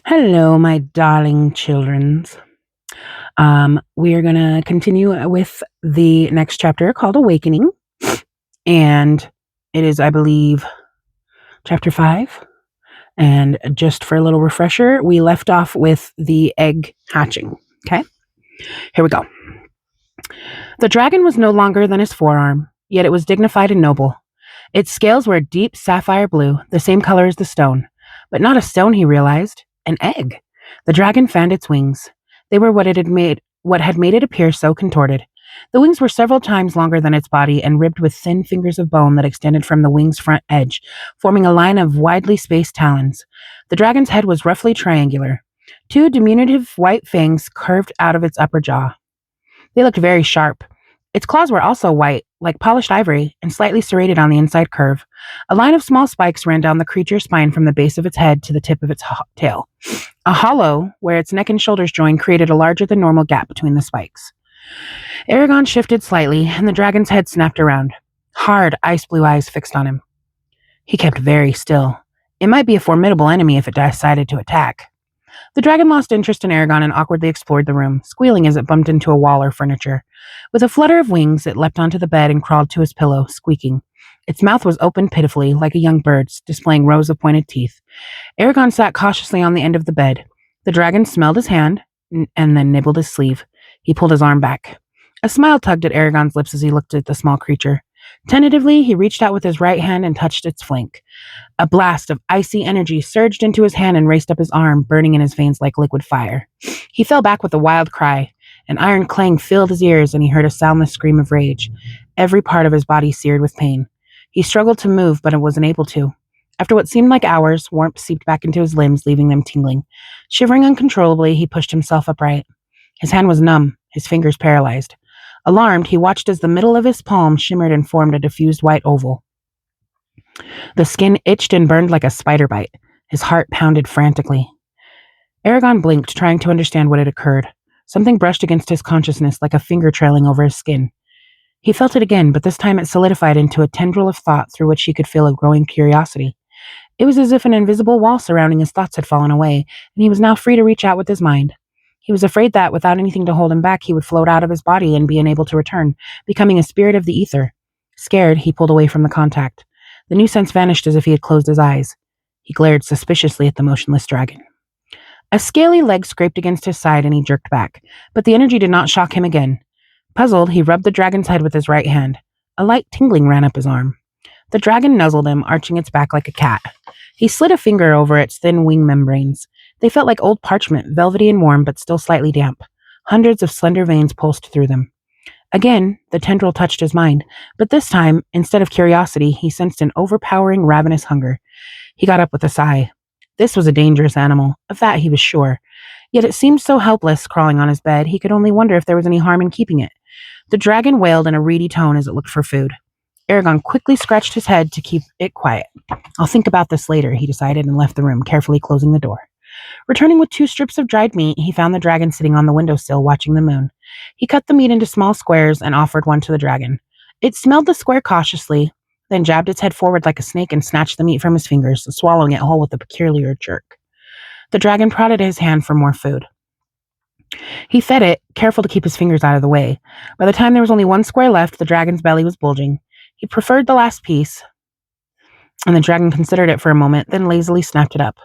Hello, my darling childrens. We are going to continue with the next chapter called Awakening. And it is, I believe, chapter 5. And just for a little refresher, we left off with the egg hatching. Okay, here we go. The dragon was no longer than his forearm, yet it was dignified and noble. Its scales were deep sapphire blue, the same color as the stone. But not a stone, he realized, an egg. The dragon fanned its wings. They were what had made it appear so contorted. The wings were several times longer than its body and ribbed with thin fingers of bone that extended from the wing's front edge, forming a line of widely spaced talons. The dragon's head was roughly triangular. Two diminutive white fangs curved out of its upper jaw. They looked very sharp. Its claws were also white, like polished ivory, and slightly serrated on the inside curve. A line of small spikes ran down the creature's spine from the base of its head to the tip of its tail. A hollow, where its neck and shoulders joined, created a larger than normal gap between the spikes. Eragon shifted slightly, and the dragon's head snapped around. Hard, ice blue eyes fixed on him. He kept very still. It might be a formidable enemy if it decided to attack. The dragon lost interest in Eragon and awkwardly explored the room, squealing as it bumped into a wall or furniture. With a flutter of wings, it leapt onto the bed and crawled to his pillow, squeaking. Its mouth was open pitifully, like a young bird's, displaying rows of pointed teeth. Eragon sat cautiously on the end of the bed. The dragon smelled his hand and then nibbled his sleeve. He pulled his arm back. A smile tugged at Eragon's lips as he looked at the small creature. Tentatively, he reached out with his right hand and touched its flank. A blast of icy energy surged into his hand and raced up his arm, burning in his veins like liquid fire. He fell back with a wild cry. An iron clang filled his ears, and he heard a soundless scream of rage. Every part of his body seared with pain. He struggled to move, but wasn't able to. After what seemed like hours, warmth seeped back into his limbs, leaving them tingling. Shivering uncontrollably, he pushed himself upright. His hand was numb, his fingers paralyzed. Alarmed, he watched as the middle of his palm shimmered and formed a diffused white oval. The skin itched and burned like a spider bite. His heart pounded frantically. Eragon blinked, trying to understand what had occurred. Something brushed against his consciousness like a finger trailing over his skin. He felt it again, but this time it solidified into a tendril of thought through which he could feel a growing curiosity. It was as if an invisible wall surrounding his thoughts had fallen away, and he was now free to reach out with his mind. He was afraid that, without anything to hold him back, he would float out of his body and be unable to return, becoming a spirit of the ether. Scared, he pulled away from the contact. The new sense vanished as if he had closed his eyes. He glared suspiciously at the motionless dragon. A scaly leg scraped against his side and he jerked back, but the energy did not shock him again. Puzzled, he rubbed the dragon's head with his right hand. A light tingling ran up his arm. The dragon nuzzled him, arching its back like a cat. He slid a finger over its thin wing membranes. They felt like old parchment, velvety and warm, but still slightly damp. Hundreds of slender veins pulsed through them. Again, the tendril touched his mind, but this time, instead of curiosity, he sensed an overpowering, ravenous hunger. He got up with a sigh. This was a dangerous animal, of that he was sure. Yet it seemed so helpless, crawling on his bed, he could only wonder if there was any harm in keeping it. The dragon wailed in a reedy tone as it looked for food. Eragon quickly scratched his head to keep it quiet. I'll think about this later, he decided, and left the room, carefully closing the door. Returning with 2 strips of dried meat, he found the dragon sitting on the windowsill watching the moon. He cut the meat into small squares and offered one to the dragon. It smelled the square cautiously, then jabbed its head forward like a snake and snatched the meat from his fingers, swallowing it whole with a peculiar jerk. The dragon prodded his hand for more food. He fed it, careful to keep his fingers out of the way. By the time there was only 1 square left, the dragon's belly was bulging. He preferred the last piece, and the dragon considered it for a moment, then lazily snapped it up.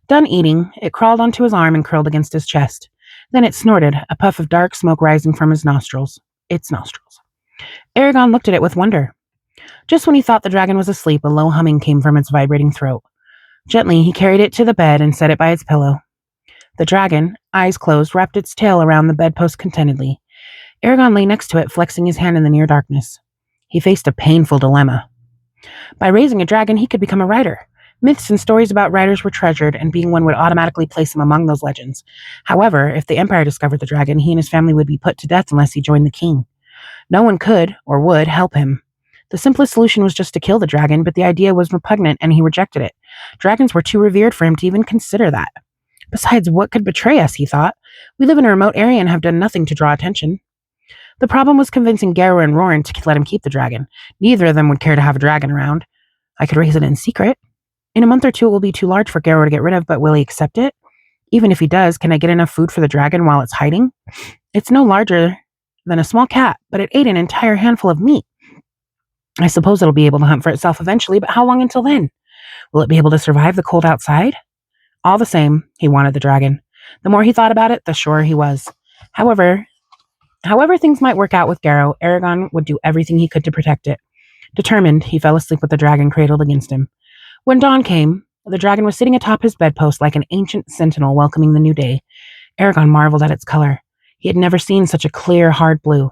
Done eating, it crawled onto his arm and curled against his chest. Then it snorted, a puff of dark smoke rising from its nostrils. Eragon looked at it with wonder. Just when he thought the dragon was asleep, a low humming came from its vibrating throat. Gently, he carried it to the bed and set it by its pillow. The dragon, eyes closed, wrapped its tail around the bedpost contentedly. Eragon lay next to it, flexing his hand in the near darkness. He faced a painful dilemma. By raising a dragon, he could become a writer. Myths and stories about riders were treasured, and being one would automatically place him among those legends. However, if the Empire discovered the dragon, he and his family would be put to death unless he joined the king. No one could, or would, help him. The simplest solution was just to kill the dragon, but the idea was repugnant, and he rejected it. Dragons were too revered for him to even consider that. Besides, what could betray us, he thought. We live in a remote area and have done nothing to draw attention. The problem was convincing Garrow and Roran to let him keep the dragon. Neither of them would care to have a dragon around. I could raise it in secret. In a month or 2 it will be too large for Garrow to get rid of, but will he accept it? Even if he does, can I get enough food for the dragon while it's hiding? It's no larger than a small cat, but it ate an entire handful of meat. I suppose it'll be able to hunt for itself eventually, but how long until then? Will it be able to survive the cold outside? All the same, he wanted the dragon. The more he thought about it, the surer he was. However, however things might work out with Garrow, Eragon would do everything he could to protect it. Determined, he fell asleep with the dragon cradled against him. When dawn came, the dragon was sitting atop his bedpost like an ancient sentinel welcoming the new day. Eragon marveled at its color. He had never seen such a clear, hard blue.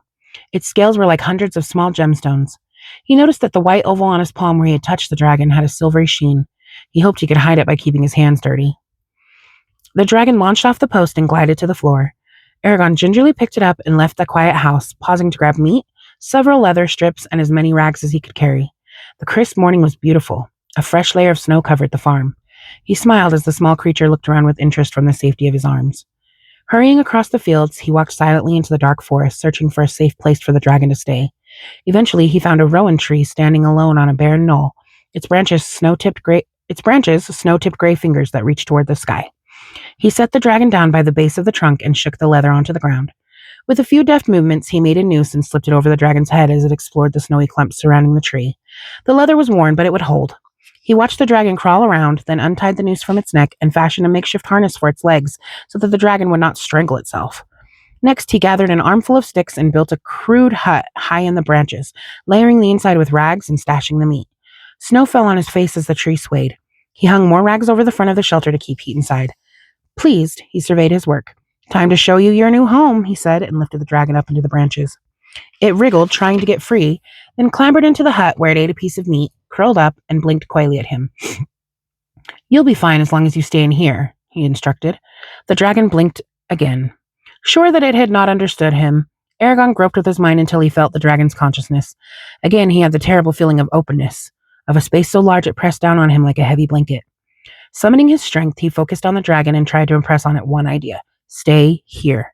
Its scales were like hundreds of small gemstones. He noticed that the white oval on his palm where he had touched the dragon had a silvery sheen. He hoped he could hide it by keeping his hands dirty. The dragon launched off the post and glided to the floor. Eragon gingerly picked it up and left the quiet house, pausing to grab meat, several leather strips, and as many rags as he could carry. The crisp morning was beautiful. A fresh layer of snow covered the farm. He smiled as the small creature looked around with interest from the safety of his arms. Hurrying across the fields, he walked silently into the dark forest, searching for a safe place for the dragon to stay. Eventually, he found a rowan tree standing alone on a barren knoll, its branches snow-tipped gray fingers that reached toward the sky. He set the dragon down by the base of the trunk and shook the leather onto the ground. With a few deft movements, he made a noose and slipped it over the dragon's head as it explored the snowy clumps surrounding the tree. The leather was worn, but it would hold. He watched the dragon crawl around, then untied the noose from its neck and fashioned a makeshift harness for its legs so that the dragon would not strangle itself. Next, he gathered an armful of sticks and built a crude hut high in the branches, layering the inside with rags and stashing the meat. Snow fell on his face as the tree swayed. He hung more rags over the front of the shelter to keep heat inside. Pleased, he surveyed his work. Time to show you your new home, he said, and lifted the dragon up into the branches. It wriggled, trying to get free, then clambered into the hut where it ate a piece of meat, curled up, and blinked coyly at him. You'll be fine as long as you stay in here, he instructed. The dragon blinked again. Sure that it had not understood him, Eragon groped with his mind until he felt the dragon's consciousness. Again, he had the terrible feeling of openness, of a space so large it pressed down on him like a heavy blanket. Summoning his strength, he focused on the dragon and tried to impress on it one idea. Stay here.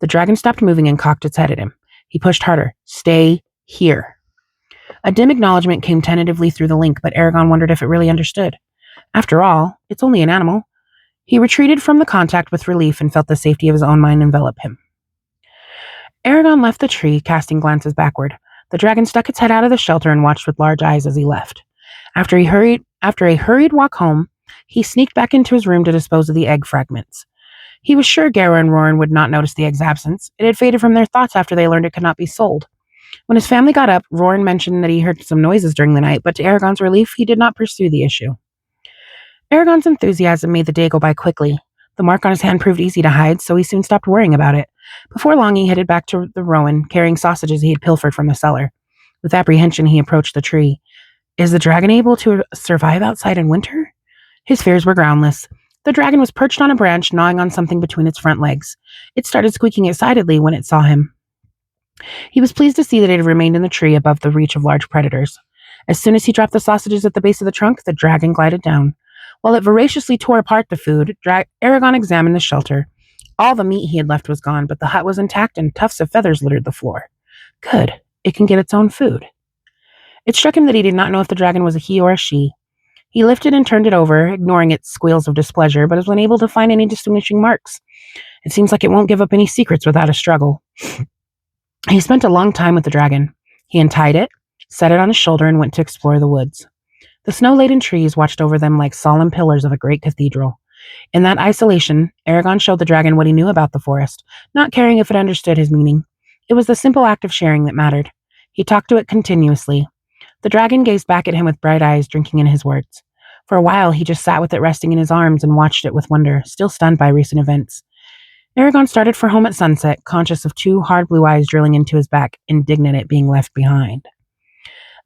The dragon stopped moving and cocked its head at him. He pushed harder. Stay here. A dim acknowledgement came tentatively through the link, but Eragon wondered if it really understood. After all, it's only an animal. He retreated from the contact with relief and felt the safety of his own mind envelop him. Eragon left the tree, casting glances backward. The dragon stuck its head out of the shelter and watched with large eyes as he left. After a hurried walk home, he sneaked back into his room to dispose of the egg fragments. He was sure Garrow and Roran would not notice the egg's absence. It had faded from their thoughts after they learned it could not be sold. When his family got up, Roran mentioned that he heard some noises during the night, but to Eragon's relief, he did not pursue the issue. Eragon's enthusiasm made the day go by quickly. The mark on his hand proved easy to hide, so he soon stopped worrying about it. Before long, he headed back to the Rowan, carrying sausages he had pilfered from the cellar. With apprehension, he approached the tree. Is the dragon able to survive outside in winter? His fears were groundless. The dragon was perched on a branch, gnawing on something between its front legs. It started squeaking excitedly when it saw him. He was pleased to see that it had remained in the tree above the reach of large predators. As soon as he dropped the sausages at the base of the trunk, the dragon glided down. While it voraciously tore apart the food, Eragon examined the shelter. All the meat he had left was gone, but the hut was intact and tufts of feathers littered the floor. Good. It can get its own food. It struck him that he did not know if the dragon was a he or a she. He lifted and turned it over, ignoring its squeals of displeasure, but was unable to find any distinguishing marks. It seems like it won't give up any secrets without a struggle. He spent a long time with the dragon. He untied it, set it on his shoulder, and went to explore the woods. The snow-laden trees watched over them like solemn pillars of a great cathedral. In that isolation, Eragon showed the dragon what he knew about the forest, not caring if it understood his meaning. It was the simple act of sharing that mattered. He talked to it continuously. The dragon gazed back at him with bright eyes, drinking in his words. For a while, he just sat with it resting in his arms and watched it with wonder, still stunned by recent events. Eragon started for home at sunset, conscious of two hard blue eyes drilling into his back, indignant at being left behind.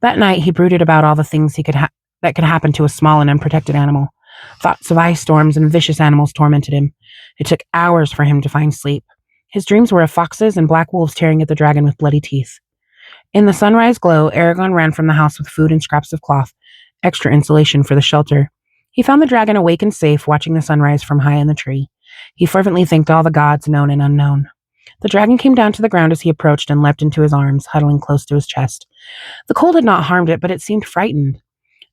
That night, he brooded about all the things that could happen to a small and unprotected animal. Thoughts of ice storms and vicious animals tormented him. It took hours for him to find sleep. His dreams were of foxes and black wolves tearing at the dragon with bloody teeth. In the sunrise glow, Eragon ran from the house with food and scraps of cloth, extra insulation for the shelter. He found the dragon awake and safe, watching the sunrise from high in the tree. He fervently thanked all the gods, known and unknown. The dragon came down to the ground as he approached and leapt into his arms, huddling close to his chest. The cold had not harmed it, but it seemed frightened.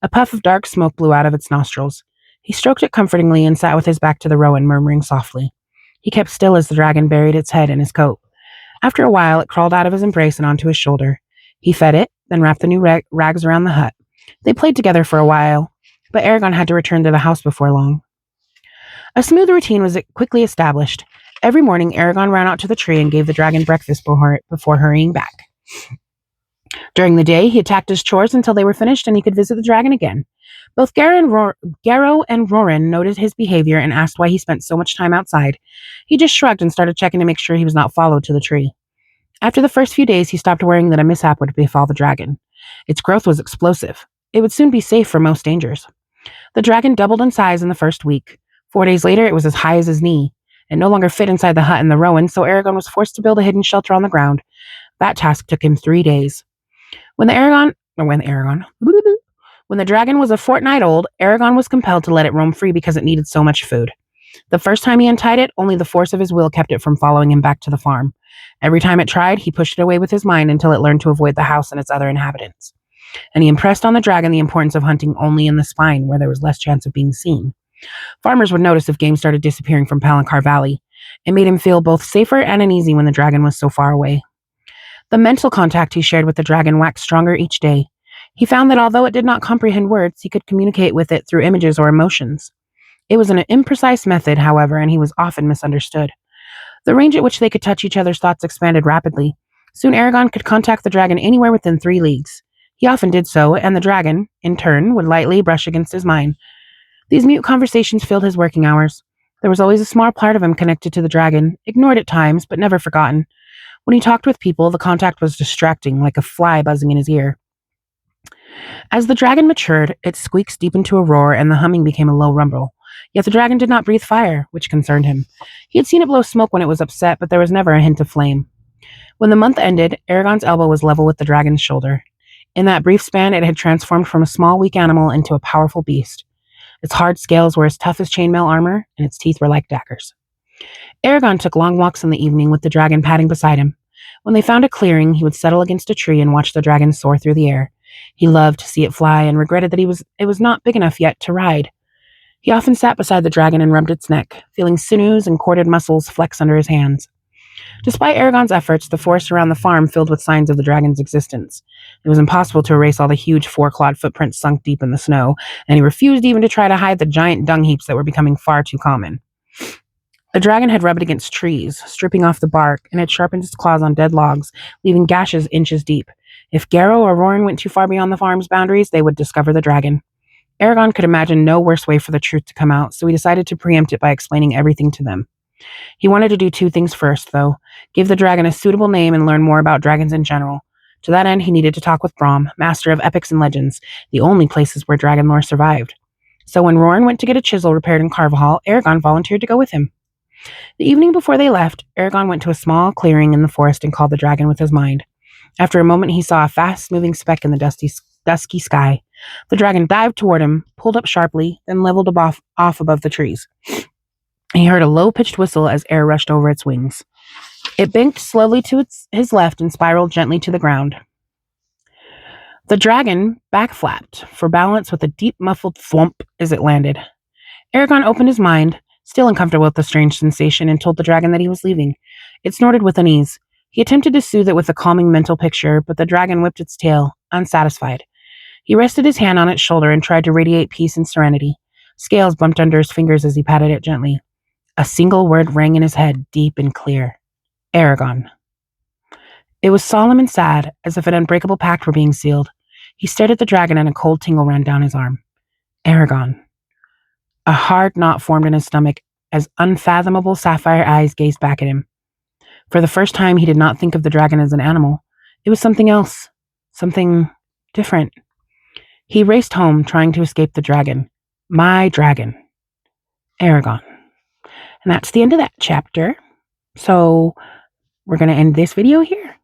A puff of dark smoke blew out of its nostrils. He stroked it comfortingly and sat with his back to the Rowan, murmuring softly. He kept still as the dragon buried its head in his coat. After a while, it crawled out of his embrace and onto his shoulder. He fed it, then wrapped the new rags around the hut. They played together for a while, but Eragon had to return to the house before long. A smooth routine was quickly established. Every morning, Eragon ran out to the tree and gave the dragon breakfast before hurrying back. During the day, he attacked his chores until they were finished and he could visit the dragon again. Both Garrow and Roran noted his behavior and asked why he spent so much time outside. He just shrugged and started checking to make sure he was not followed to the tree. After the first few days, he stopped worrying that a mishap would befall the dragon. Its growth was explosive. It would soon be safe from most dangers. The dragon doubled in size in the first week. 4 days later, it was as high as his knee. It no longer fit inside the hut in the Rowan, so Eragon was forced to build a hidden shelter on the ground. That task took him 3 days. When the dragon was a fortnight old, Eragon was compelled to let it roam free because it needed so much food. The first time he untied it, only the force of his will kept it from following him back to the farm. Every time it tried, he pushed it away with his mind until it learned to avoid the house and its other inhabitants. And he impressed on the dragon the importance of hunting only in the spine, where there was less chance of being seen. Farmers would notice if game started disappearing from Palancar Valley. It made him feel both safer and uneasy when the dragon was so far away. The mental contact he shared with the dragon waxed stronger each day. He found that although it did not comprehend words, he could communicate with it through images or emotions. It was an imprecise method, however, and he was often misunderstood. The range at which they could touch each other's thoughts expanded rapidly. Soon Eragon could contact the dragon anywhere within 3 leagues. He often did so, and the dragon, in turn, would lightly brush against his mind. These mute conversations filled his working hours. There was always a small part of him connected to the dragon, ignored at times, but never forgotten. When he talked with people, the contact was distracting, like a fly buzzing in his ear. As the dragon matured, its squeaks deepened to a roar and the humming became a low rumble. Yet the dragon did not breathe fire, which concerned him. He had seen it blow smoke when it was upset, but there was never a hint of flame. When the month ended, Eragon's elbow was level with the dragon's shoulder. In that brief span, it had transformed from a small, weak animal into a powerful beast. Its hard scales were as tough as chainmail armor, and its teeth were like daggers. Eragon took long walks in the evening with the dragon padding beside him. When they found a clearing, he would settle against a tree and watch the dragon soar through the air. He loved to see it fly and regretted that it was not big enough yet to ride. He often sat beside the dragon and rubbed its neck, feeling sinews and corded muscles flex under his hands. Despite Eragon's efforts, the forest around the farm filled with signs of the dragon's existence. It was impossible to erase all the huge 4-clawed footprints sunk deep in the snow, and he refused even to try to hide the giant dung heaps that were becoming far too common. The dragon had rubbed against trees, stripping off the bark, and had sharpened its claws on dead logs, leaving gashes inches deep. If Garrow or Roran went too far beyond the farm's boundaries, they would discover the dragon. Eragon could imagine no worse way for the truth to come out, so he decided to preempt it by explaining everything to them. He wanted to do 2 things first, though: give the dragon a suitable name and learn more about dragons in general. To that end, he needed to talk with Braum, master of epics and legends, the only places where dragon lore survived. So when Roran went to get a chisel repaired in Carvajal, Eragon volunteered to go with him. The evening before they left, Eragon went to a small clearing in the forest and called the dragon with his mind. After a moment, he saw a fast-moving speck in the dusky sky. The dragon dived toward him, pulled up sharply, then leveled off above the trees. He heard a low-pitched whistle as air rushed over its wings. It banked slowly to his left and spiraled gently to the ground. The dragon backflapped for balance with a deep, muffled thwomp as it landed. Eragon opened his mind, still uncomfortable with the strange sensation, and told the dragon that he was leaving. It snorted with unease. He attempted to soothe it with a calming mental picture, but the dragon whipped its tail, unsatisfied. He rested his hand on its shoulder and tried to radiate peace and serenity. Scales bumped under his fingers as he patted it gently. A single word rang in his head, deep and clear: Eragon. It was solemn and sad, as if an unbreakable pact were being sealed. He stared at the dragon and a cold tingle ran down his arm. Eragon. A hard knot formed in his stomach as unfathomable sapphire eyes gazed back at him. For the first time, he did not think of the dragon as an animal. It was something else, something different. He raced home, trying to escape the dragon. My dragon. Eragon. And that's the end of that chapter. So we're going to end this video here.